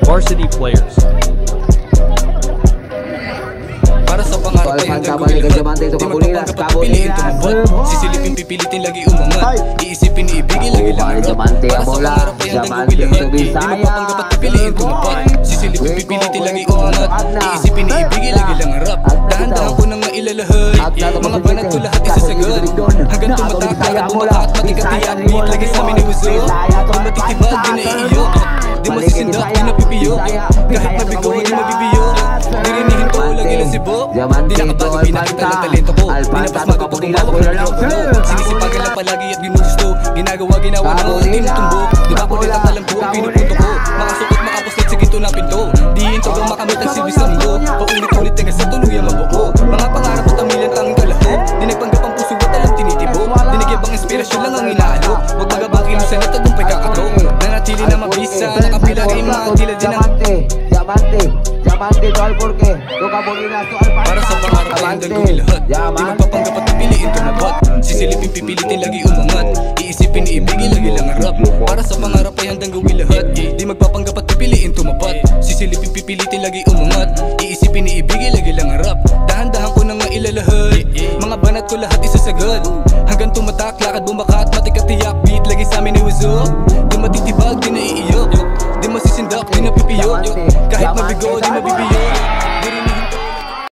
varsity players. Para sa pangarap ay hanggang gawin lahat. Di magpapanggap at pipiliin tumabot. Sisilipin pipilitin lagi umangat. Iisipin iibigin lagi lang harap. Para sa pangarap ay hanggang gawin lahat. Di magpapanggap at pipiliin tumabot. Sisilipin pipilitin lagi umangat. Iisipin iibigin lagi lang harap. Dahan-dahan ko nang mailalahat. Mga banat ko lahat isasagad. Hanggang tumatak, lakad bumakat, matikatiyak. Beat lagi sa amin ni Wuzo. Kung matitibag, di naiiyo. Di masisindak, di napipiyo. Kahit mabigo, di mabibiyo. Dirinihin ko, lagi lang si Bo. Di nakabago, pinakita lang talento ko. Di napasmago pag umawak ng microphone. Sinisipagan lang palagi at ginugusto. Ginagawa, ginawa na ang tinutumbok. Di ba kulit at alam ko ang pinupunto ko. Makasukot, makapuslit sa ginto na pinto. Di hinto kang makamit ang silbi sa mundo. Paulit-ulit hanggang sa tuluyan mabuo. Mga pangarap at amilan tanging kalaho. Di nagpanggap ang puso at alam tinitibo. Di nagyabang inspirasyon lang ang inaalo. Huwag magabang kilusan at tagumpay kakato. Nanatili na mabisa, nakapila rin mga tila din ang para sa pangarap ay hanggang gawin lahat. Di magpapanggap at pipiliin tumabat. Sisilipin pipilitin lagi umangat. Iisipin iibigin lagi lang harap. Para sa pangarap ay hanggang gawin lahat. Di magpapanggap at pipiliin tumabat. Sisilipin pipilitin lagi umangat. Iisipin iibigin lagi lang harap. Dahan-dahan ko nang mailalahat. Mga banat ko lahat isasagad. Hanggang tumatak, lakad bumakat, matikatiyak. Beat lagi sa amin ni Wuzo. Di matitibag, di naiiyo. Di masisindak, di napipiyo. Kahit mabigo, di mabibiyo.